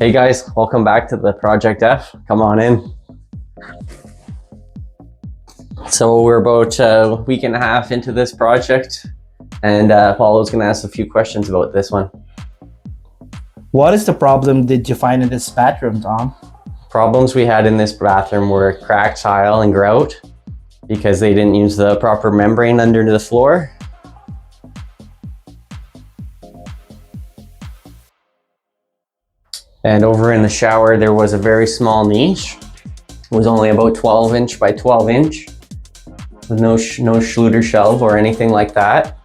Hey guys, welcome back to the Project F. Come on in. So we're about a week and a half into this project, and Paulo's going to ask a few questions about this one. What is the problem did you find in this bathroom, Tom? Problems we had in this bathroom were cracked tile and grout because they didn't use the proper membrane under the floor. And over in the shower, there was a very small niche. It was only about 12 inch by 12 inch with no Schluter shelf or anything like that,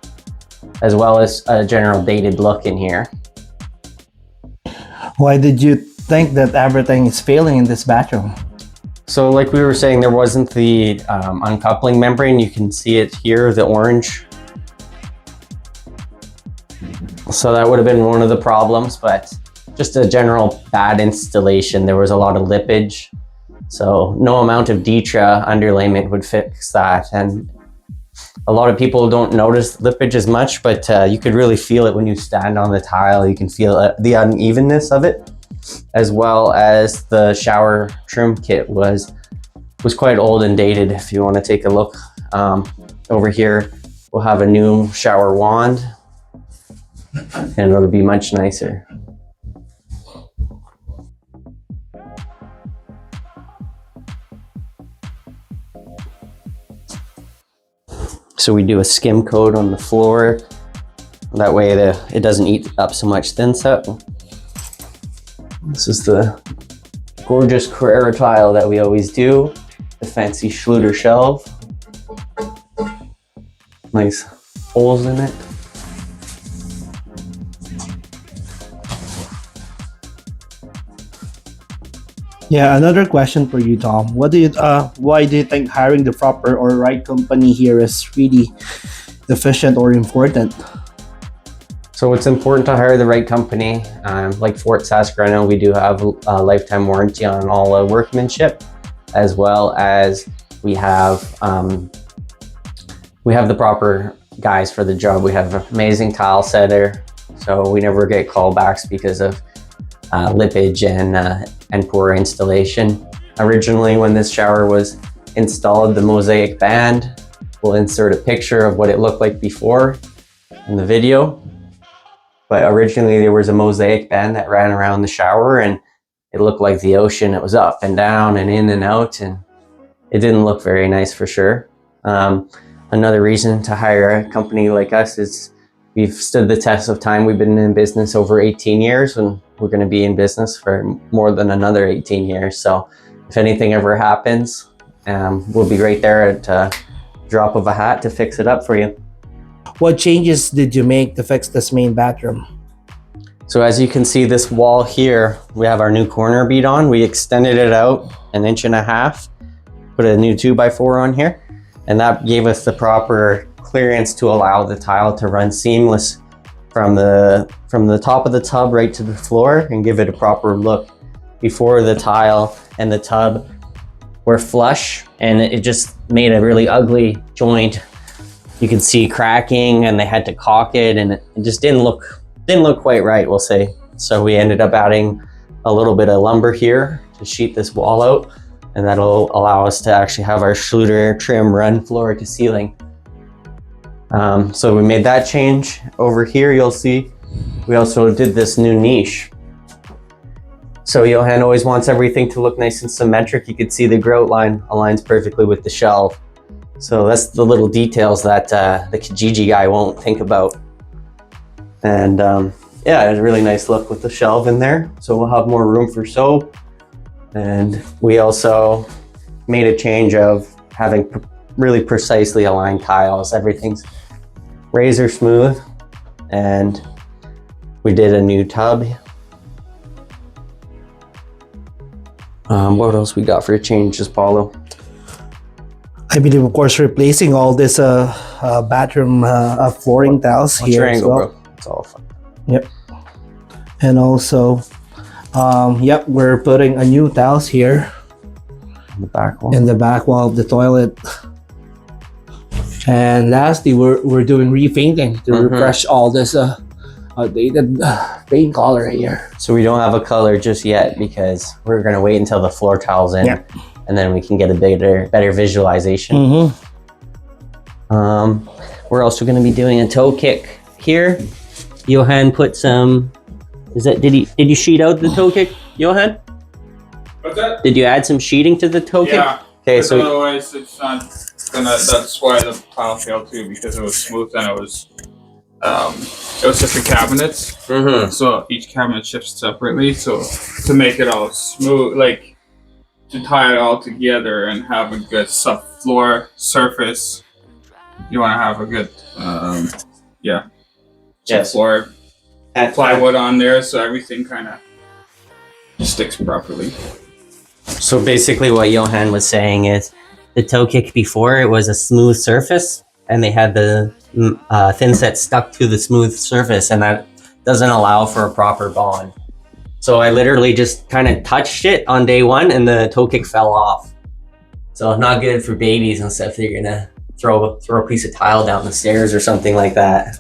as well as a general dated look in here. Why did you think that everything is failing in this bathroom? So like we were saying, there wasn't the uncoupling membrane. You can see it here, the orange. So that would have been one of the problems, but just a general bad installation. There was a lot of lipage. So no amount of Ditra underlayment would fix that. And a lot of people don't notice lipage as much, but you could really feel it when you stand on the tile. You can feel the unevenness of it, as well as the shower trim kit was quite old and dated. If you want to take a look over here, we'll have a new shower wand and it'll be much nicer. So we do a skim coat on the floor. That way it doesn't eat up so much thin set. This is the gorgeous Carrera tile that we always do. The fancy Schluter shelf. Nice holes in it. Yeah, another question for you, Tom. Why do you think hiring the proper or right company here is really efficient or important? So it's important to hire the right company. Like Fort Sask Reno, we do have a lifetime warranty on all workmanship, as well as we have the proper guys for the job. We have an amazing tile setter, so we never get callbacks because of lipage and poor installation. Originally, when this shower was installed, the mosaic band, we'll insert a picture of what it looked like before in the video. But originally there was a mosaic band that ran around the shower and it looked like the ocean. It was up and down and in and out, and it didn't look very nice for sure. Another reason to hire a company like us is we've stood the test of time. We've been in business over 18 years and we're going to be in business for more than another 18 years. So if anything ever happens, we'll be right there at a drop of a hat to fix it up for you. What changes did you make to fix this main bathroom? So as you can see, this wall here, we have our new corner bead on. We extended it out 1.5 inches, put a new 2x4 on here, and that gave us the proper clearance to allow the tile to run seamless from the top of the tub right to the floor and give it a proper look. Before, the tile and the tub were flush and it just made a really ugly joint. You could see cracking and they had to caulk it, and it just didn't look quite right, we'll say. So we ended up adding a little bit of lumber here to sheet this wall out, and that'll allow us to actually have our Schluter trim run floor to ceiling. So we made that change. Over here, you'll see we also did this new niche. So Johan always wants everything to look nice and symmetric. You can see the grout line aligns perfectly with the shelf. So that's the little details that the Kijiji guy won't think about. And yeah, it's a really nice look with the shelf in there. So we'll have more room for soap. And we also made a change of having really precisely aligned tiles. Everything's razor smooth, and we did a new tub. What else we got for changes, Paulo? I believe, of course, replacing all this bathroom flooring tiles What's here your angle, as well. bro? It's all fun. Yep. And also, yep, we're putting a new tiles here The back wall. in the back wall of the toilet. And lastly, we're doing repainting to refresh all this outdated paint color here. So we don't have a color just yet because we're gonna wait until the floor tile's in, Yeah. and then we can get a better visualization. We're also gonna be doing a toe kick here. Johan put some. Did you sheet out the toe kick, Johan? What's that? Did you add some sheeting to the toe kick? Yeah. Okay, Because so otherwise it's not gonna. That's why the tile failed too, because it was smooth and it was just the cabinets. So each cabinet shifts separately. So to make it all smooth, like to tie it all together and have a good subfloor surface, you want to have a good subfloor plywood on there, so everything kind of sticks properly. So basically what Johan was saying is the toe kick before, it was a smooth surface and they had the thin set stuck to the smooth surface, and that doesn't allow for a proper bond. So I literally just kind of touched it on day one and the toe kick fell off. So not good for babies and stuff. They're gonna throw a piece of tile down the stairs or something like that.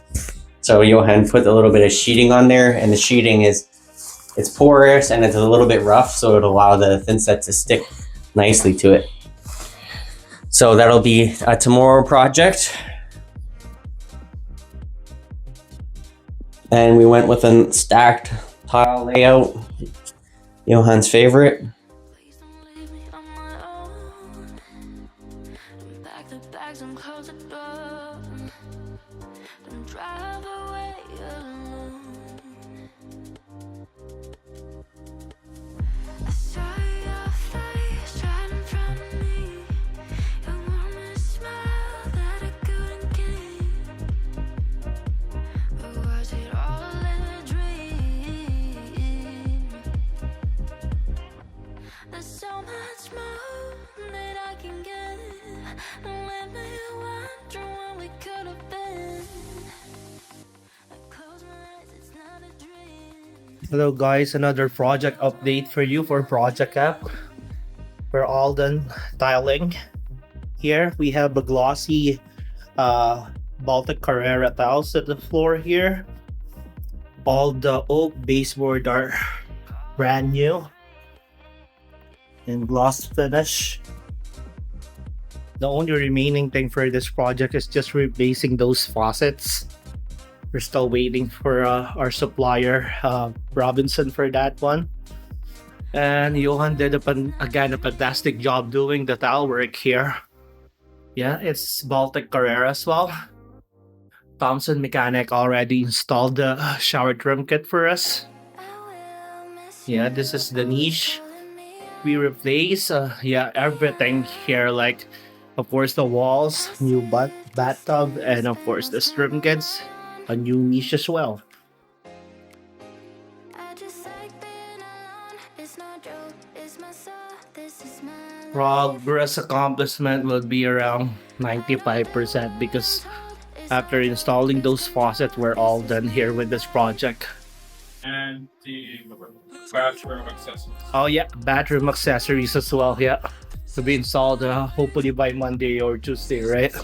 So Johan put a little bit of sheeting on there, and the sheeting it's porous and it's a little bit rough, so it'll allow the thin set to stick nicely to it. So that'll be a tomorrow project. And we went with a stacked tile layout, Johan's favorite. Hello guys, another project update for you for Project App. We're all done tiling. Here we have a glossy Baltic Carrera tiles at the floor here. All the oak baseboard are brand new and gloss finish. The only remaining thing for this project is just replacing those faucets. We're still waiting for our supplier, Robinson, for that one. And Johan did again a fantastic job doing the tile work here. Yeah, it's Baltic Carrera as well. Thompson Mechanic already installed the shower trim kit for us. Yeah, this is the niche. We replace everything here, like of course the walls, new bathtub, and of course the trim kits. A new niche as well. Progress accomplishment will be around 95% because after installing those faucets, we're all done here with this project. And the bathroom accessories. Oh yeah, bathroom accessories as well, yeah. To be installed hopefully by Monday or Tuesday, right?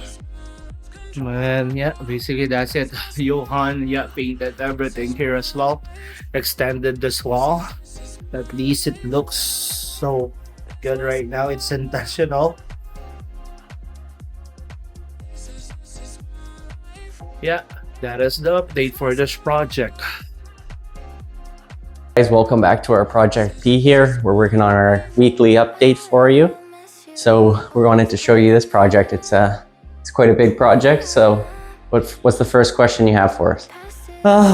And yeah, basically that's it. Johan painted everything here as well. Extended this wall. At least it looks so good right now. It's intentional. Yeah, that is the update for this project. Guys, welcome back to our Project P here. We're working on our weekly update for you. So we wanted to show you this project. It's quite a big project. So what's the first question you have for us?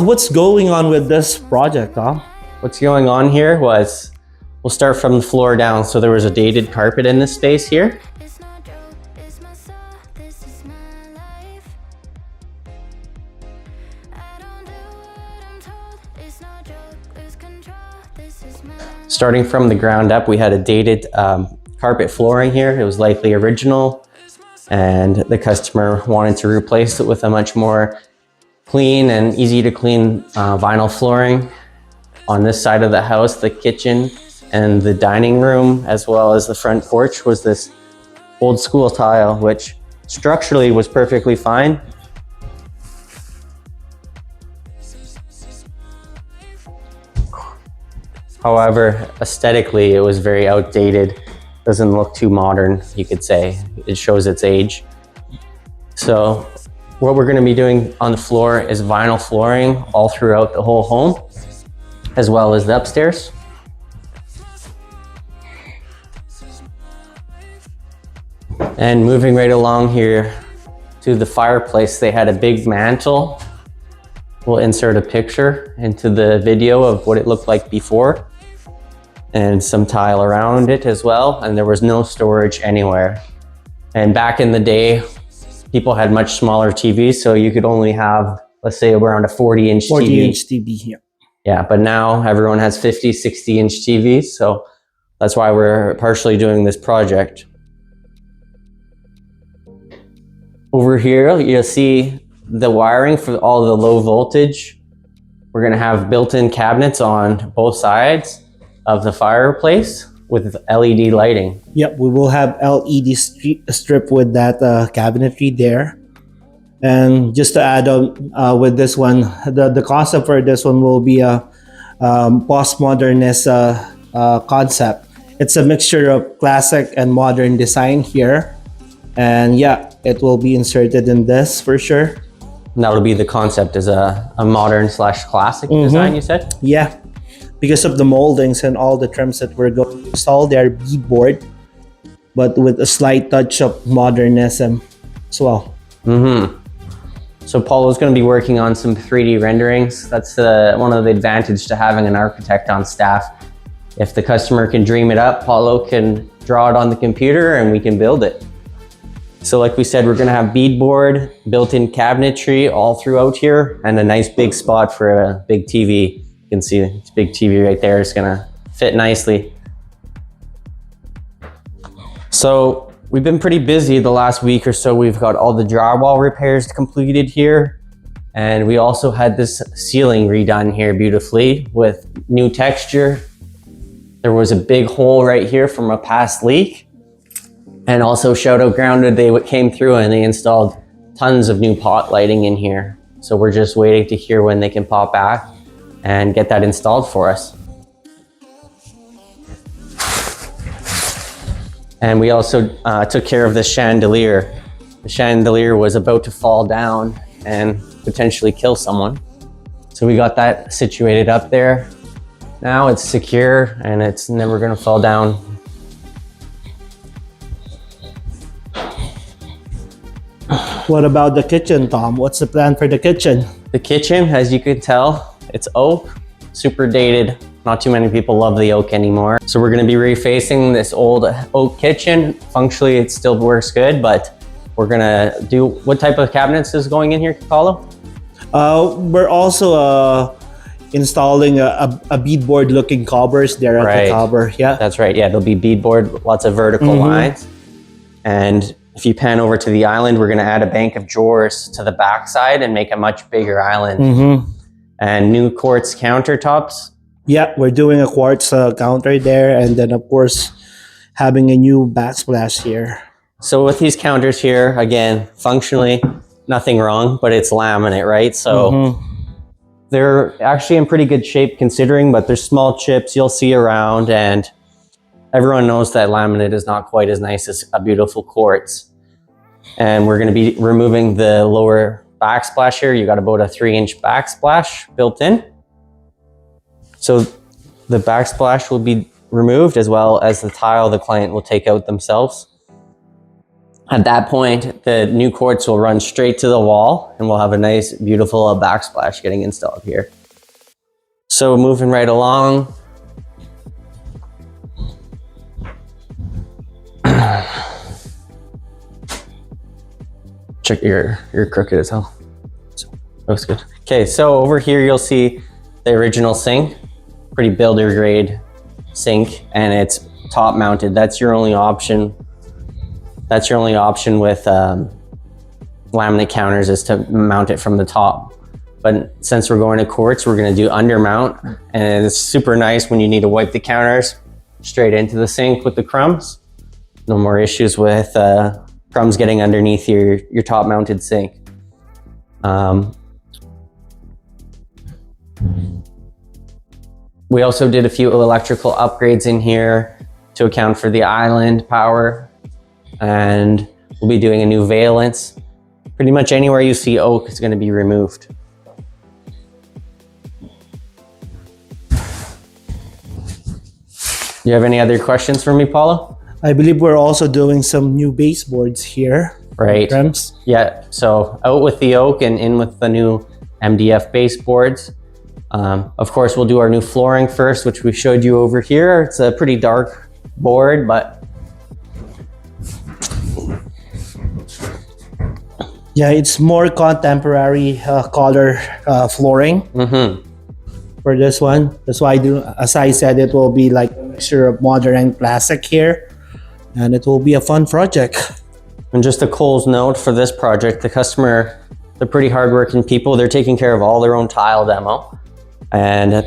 What's going on with this project, Tom? What's going on here was, we'll start from the floor down. So there was a dated carpet in this space here. Starting from the ground up, we had a dated carpet flooring here. It was likely original, and the customer wanted to replace it with a much more clean and easy to clean vinyl flooring. On this side of the house, the kitchen and the dining room, as well as the front porch, was this old school tile, which structurally was perfectly fine. However, aesthetically, it was very outdated. Doesn't look too modern, you could say. It shows its age. So what we're gonna be doing on the floor is vinyl flooring all throughout the whole home, as well as the upstairs. And moving right along here to the fireplace, they had a big mantle. We'll insert a picture into the video of what it looked like before, and some tile around it as well. And there was no storage anywhere. And back in the day, people had much smaller TVs, so you could only have, let's say, around a 40-inch TV. 40-inch TV here. Yeah, but now everyone has 50, 60-inch TVs, so that's why we're partially doing this project. Over here, you'll see the wiring for all the low voltage. We're gonna have built-in cabinets on both sides of the fireplace with LED lighting. Yep, we will have LED strip with that cabinetry there. And just to add on with this one, the concept for this one will be a postmodernist concept. It's a mixture of classic and modern design here. And yeah, it will be inserted in this for sure. And that'll be the concept, is a modern/classic design, you said? Yeah, because of the moldings and all the trims that we're going to install, they are beadboard, but with a slight touch of modernism as well. So Paulo's going to be working on some 3D renderings. That's one of the advantages to having an architect on staff. If the customer can dream it up, Paulo can draw it on the computer and we can build it. So like we said, we're going to have beadboard, built-in cabinetry all throughout here, and a nice big spot for a big TV. You can see this big TV right there. It's going to fit nicely. So we've been pretty busy the last week or so. We've got all the drywall repairs completed here. And we also had this ceiling redone here beautifully with new texture. There was a big hole right here from a past leak. And also shout out Grounded, they came through and they installed tons of new pot lighting in here. So we're just waiting to hear when they can pop back and get that installed for us. And we also took care of the chandelier. The chandelier was about to fall down and potentially kill someone. So we got that situated up there. Now it's secure and it's never gonna fall down. What about the kitchen, Tom? What's the plan for the kitchen? The kitchen, as you can tell, it's oak, super dated. Not too many people love the oak anymore. So we're gonna be refacing this old oak kitchen. Functionally, it still works good, but we're gonna do, what type of cabinets is going in here, Paulo? We're also installing a beadboard looking covers there at the cover. Yeah, that's right. Yeah, there'll be beadboard, lots of vertical lines. And if you pan over to the island, we're going to add a bank of drawers to the backside and make a much bigger island. And new quartz countertops. Yeah, we're doing a quartz counter there, and then of course having a new backsplash here. So with these counters here, again, functionally nothing wrong, but it's laminate, right? So they're actually in pretty good shape considering, but there's small chips you'll see around, and everyone knows that laminate is not quite as nice as a beautiful quartz. And we're going to be removing the lower backsplash here. You got about a 3-inch backsplash built in. So the backsplash will be removed, as well as the tile the client will take out themselves. At that point, the new quartz will run straight to the wall and we'll have a nice, beautiful backsplash getting installed here. So moving right along. Check you're crooked as hell. So, looks good. Okay, so over here you'll see the original sink, pretty builder grade sink, and it's top mounted. That's your only option. That's your only option with laminate counters, is to mount it from the top. But since we're going to quartz, we're going to do undermount, and it's super nice when you need to wipe the counters straight into the sink with the crumbs. No more issues with crumbs getting underneath your top mounted sink. We also did a few electrical upgrades in here to account for the island power, and we'll be doing a new valance. Pretty much anywhere you see oak is going to be removed. Do you have any other questions for me, Paulo? I believe we're also doing some new baseboards here. Right. Trims. Yeah, so out with the oak and in with the new MDF baseboards. Of course, we'll do our new flooring first, which we showed you over here. It's a pretty dark board, but yeah, it's more contemporary color flooring for this one. That's why as I said, it will be like a mixture of modern and classic here, and it will be a fun project. And just a Cole's note for this project, the customer, they're pretty hardworking people. They're taking care of all their own tile demo. And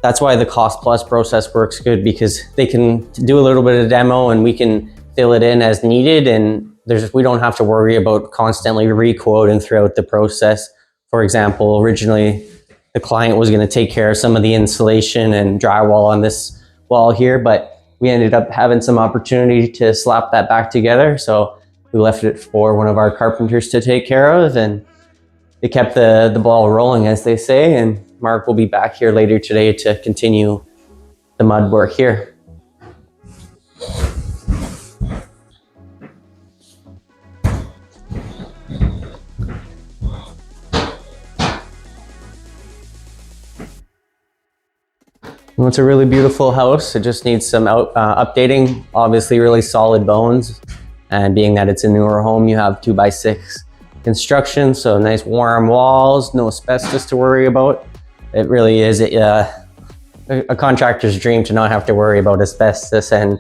that's why the cost plus process works good, because they can do a little bit of demo and we can fill it in as needed. And we don't have to worry about constantly re-quoting throughout the process. For example, originally the client was going to take care of some of the insulation and drywall on this wall here, but we ended up having some opportunity to slap that back together. So we left it for one of our carpenters to take care of, and they kept the ball rolling, as they say. And Mark will be back here later today to continue the mud work here. Well, it's a really beautiful house. It just needs some updating. Obviously, really solid bones. And being that it's a newer home, you have 2x6 construction, so nice warm walls, no asbestos to worry about. It really is a contractor's dream to not have to worry about asbestos. And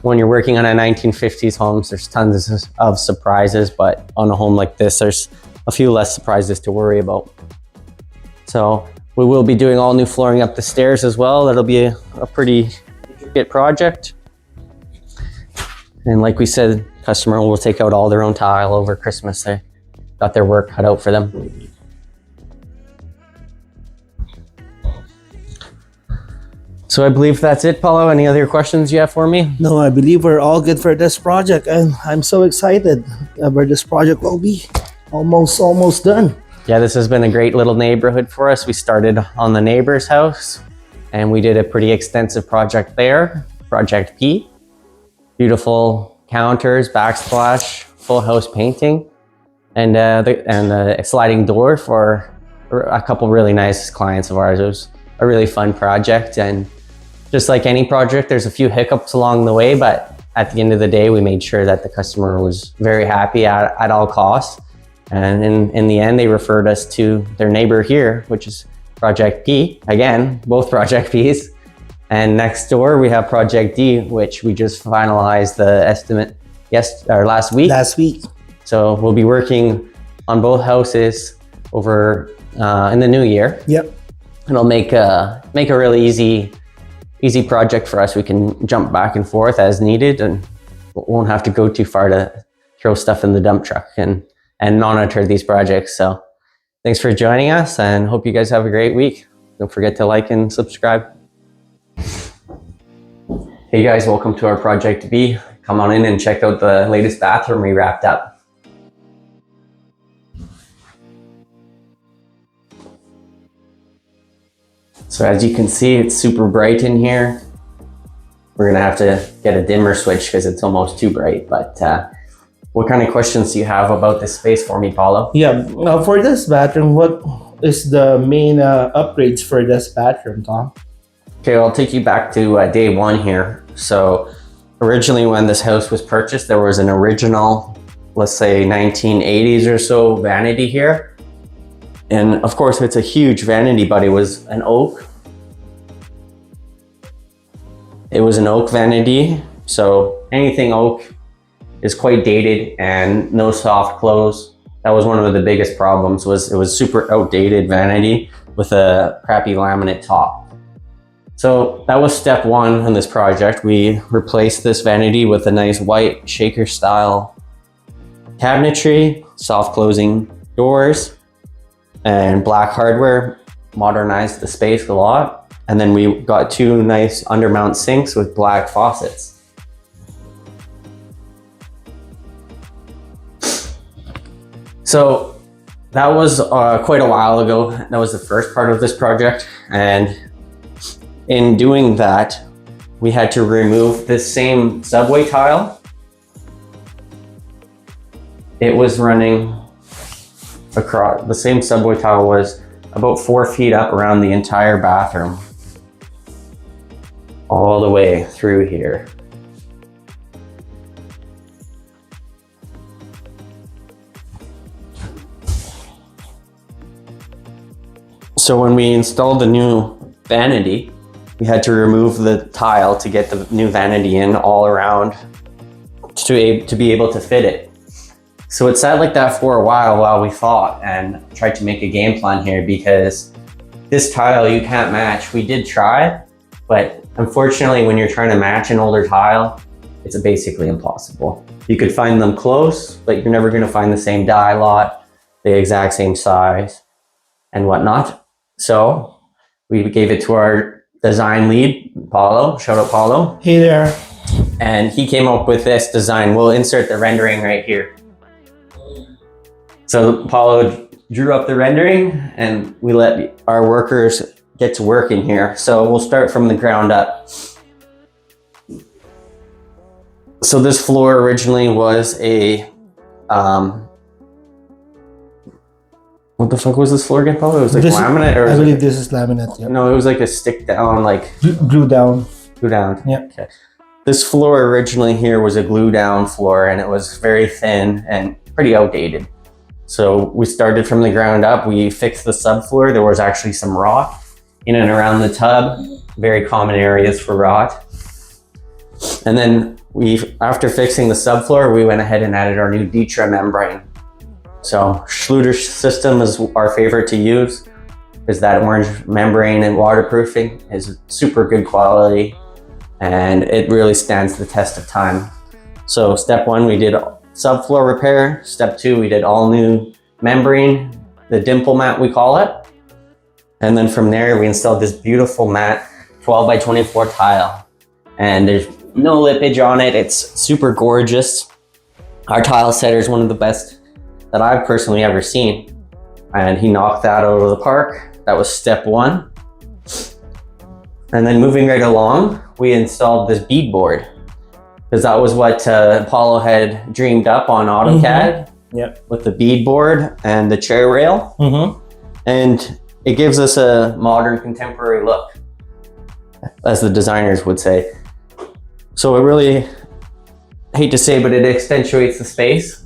when you're working on a 1950s home, there's tons of surprises, but on a home like this, there's a few less surprises to worry about. So we will be doing all new flooring up the stairs as well. That'll be a pretty intricate project. And like we said, customer will take out all their own tile over Christmas. They got their work cut out for them. So I believe that's it, Paulo. Any other questions you have for me? No, I believe we're all good for this project, and I'm so excited where this project will be almost done. Yeah, this has been a great little neighborhood for us. We started on the neighbor's house and we did a pretty extensive project there, Project P. Beautiful counters, backsplash, full house painting, and a sliding door for a couple really nice clients of ours. It was a really fun project, and just like any project, there's a few hiccups along the way, but at the end of the day, we made sure that the customer was very happy at all costs. And in the end, they referred us to their neighbor here, which is Project P. Again, both Project Ps. And next door, we have Project D, which we just finalized the estimate last week. So we'll be working on both houses over in the new year. Yep. It'll make a really easy project for us. We can jump back and forth as needed and won't have to go too far to throw stuff in the dump truck and monitor these projects. So thanks for joining us, and hope you guys have a great week. Don't forget to like and subscribe. Hey guys, welcome to our Project B. Come on in and check out the latest bathroom we wrapped up. So as you can see, it's super bright in here. We're gonna have to get a dimmer switch because it's almost too bright, but what kind of questions do you have about this space for me, Paulo? Yeah, for this bathroom, what is the main upgrades for this bathroom, Tom? Okay, I'll take you back to day one here. So originally when this house was purchased, there was an original, let's say 1980s or so vanity here. And of course it's a huge vanity, but it was an oak. It was an oak vanity. So anything oak is quite dated and no soft close. That was one of the biggest problems, was it was super outdated vanity with a crappy laminate top. So that was step one in this project. We replaced this vanity with a nice white shaker style cabinetry, soft closing doors, and black hardware. Modernized the space a lot. And then we got 2 nice undermount sinks with black faucets. So that was quite a while ago. That was the first part of this project. And in doing that, we had to remove this same subway tile. It was running across, the same subway tile was about 4 feet up around the entire bathroom, all the way through here. So when we installed the new vanity, we had to remove the tile to get the new vanity in all around to be able to fit it. So it sat like that for a while we thought and tried to make a game plan here, because this tile you can't match. We did try, but unfortunately when you're trying to match an older tile, it's basically impossible. You could find them close, but you're never gonna find the same dye lot, the exact same size and whatnot. So we gave it to our design lead, Paulo. Shout out Paulo. Hey there. And he came up with this design. We'll insert the rendering right here. So Paulo drew up the rendering and we let our workers get to work in here. So we'll start from the ground up. So this floor originally was a, what the fuck was this floor again, Paulo? It was like laminate, or I believe this is laminate. Yep. No, it was like a stick down, like glue down. Glue down. Yeah. Okay. This floor originally here was a glue down floor, and it was very thin and pretty outdated. So we started from the ground up. We fixed the subfloor. There was actually some rot in and around the tub, very common areas for rot. And then after fixing the subfloor, we went ahead and added our new Ditra membrane. So Schluter system is our favorite to use, because that orange membrane and waterproofing is super good quality, and it really stands the test of time. So step 1, we did subfloor repair. Step 2, we did all new membrane, the dimple mat we call it. And then from there, we installed this beautiful matte 12 by 24 tile. And there's no lipage on it. It's super gorgeous. Our tile setter is one of the best that I've personally ever seen. And he knocked that out of the park. That was step 1. And then moving right along, we installed this beadboard, because that was what Paulo had dreamed up on AutoCAD. Yep. With the beadboard and the chair rail. And it gives us a modern contemporary look, as the designers would say. So it really, I hate to say, but it accentuates the space,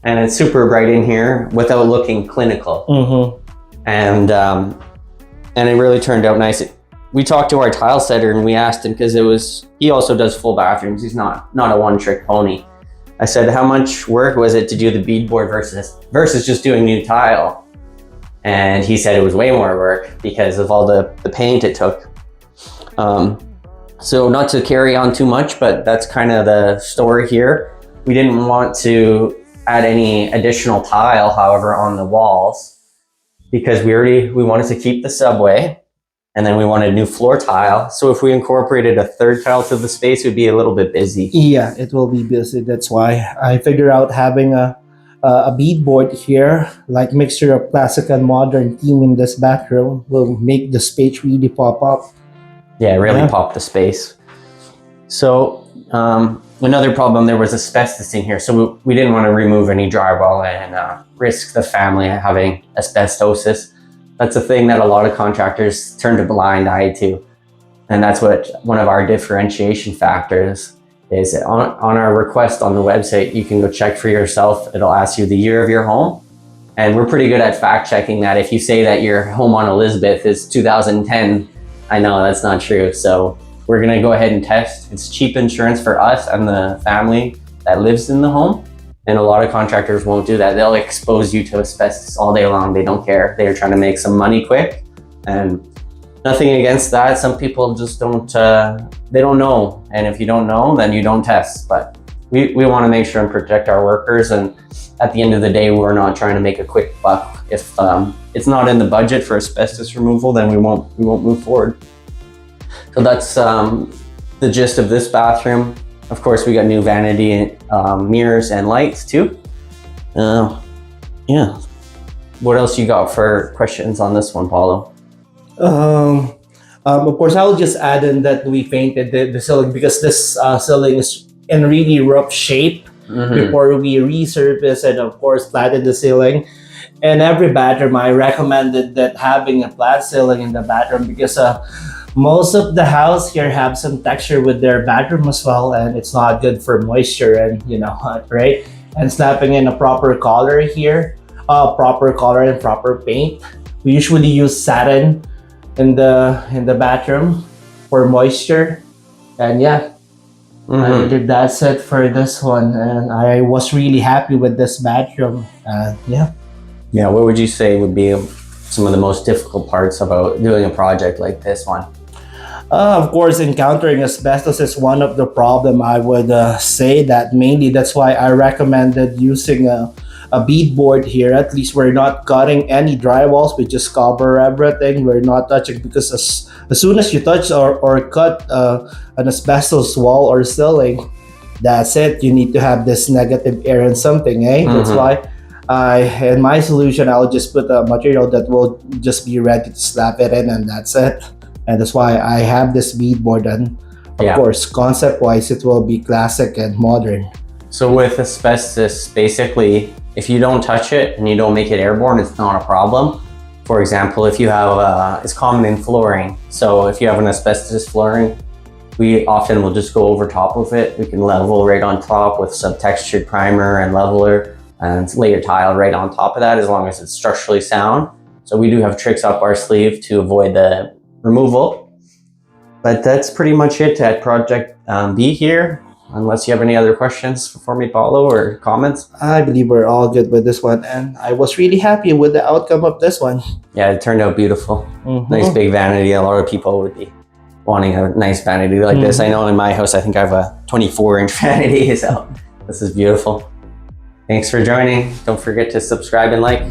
and it's super bright in here without looking clinical. And it really turned out nice. We talked to our tile setter and we asked him, because he also does full bathrooms. He's not a one-trick pony. I said, how much work was it to do the beadboard versus just doing new tile? And he said it was way more work because of all the paint it took. So not to carry on too much, but that's kind of the story here. We didn't want to add any additional tile, however, on the walls, because we wanted to keep the subway, and then we wanted new floor tile. So if we incorporated a third tile to the space, it would be a little bit busy. Yeah, it will be busy. That's why I figured out having a beadboard here, like mixture of classic and modern theme in this bathroom, will make the space really pop up. Yeah, really pop the space. So another problem, there was asbestos in here. So we didn't want to remove any drywall and risk the family having asbestosis. That's a thing that a lot of contractors turn a blind eye to. And that's what one of our differentiation factors is. On our request on the website, you can go check for yourself. It'll ask you the year of your home. And we're pretty good at fact checking that. If you say that your home on Elizabeth is 2010, I know that's not true. So we're gonna go ahead and test. It's cheap insurance for us and the family that lives in the home. And a lot of contractors won't do that. They'll expose you to asbestos all day long. They don't care. They're trying to make some money quick. And nothing against that. Some people just don't, they don't know. And if you don't know, then you don't test. But we want to make sure and protect our workers. And at the end of the day, we're not trying to make a quick buck. If it's not in the budget for asbestos removal, then we won't move forward. So that's the gist of this bathroom. Of course, we got new vanity mirrors and lights too. Yeah. What else you got for questions on this one, Paulo? Of course, I will just add in that we painted the ceiling because this ceiling is in really rough shape before we resurfaced and of course platted the ceiling. In every bathroom, I recommended that having a flat ceiling in the bathroom because most of the house here have some texture with their bathroom as well, and it's not good for moisture and right. And slapping in a proper color here, proper color and proper paint. We usually use satin in the bathroom for moisture, and yeah. I believe that's it for this one, and I was really happy with this bathroom. Yeah. Yeah, what would you say would be some of the most difficult parts about doing a project like this one? Of course, encountering asbestos is one of the problem. I would say that mainly that's why I recommended using a beadboard here. At least we're not cutting any drywalls. We just cover everything. We're not touching because as soon as you touch or cut an asbestos wall or ceiling, that's it. You need to have this negative air and something, eh? That's why in my solution, I'll just put a material that will just be ready to slap it in, and that's it. And that's why I have this beadboard, and of course, concept-wise, it will be classic and modern. So with asbestos, basically, if you don't touch it and you don't make it airborne, it's not a problem. For example, if you have, it's common in flooring. So if you have an asbestos flooring, we often will just go over top of it. We can level right on top with some textured primer and leveler and lay your tile right on top of that as long as it's structurally sound. So we do have tricks up our sleeve to avoid the removal. But that's pretty much it at Project B here. Unless you have any other questions for me, Paulo, or comments? I believe we're all good with this one, and I was really happy with the outcome of this one. Yeah, it turned out beautiful. Nice big vanity. A lot of people would be wanting a nice vanity like this. I know in my house, I think I have a 24-inch vanity, so this is beautiful. Thanks for joining. Don't forget to subscribe and like.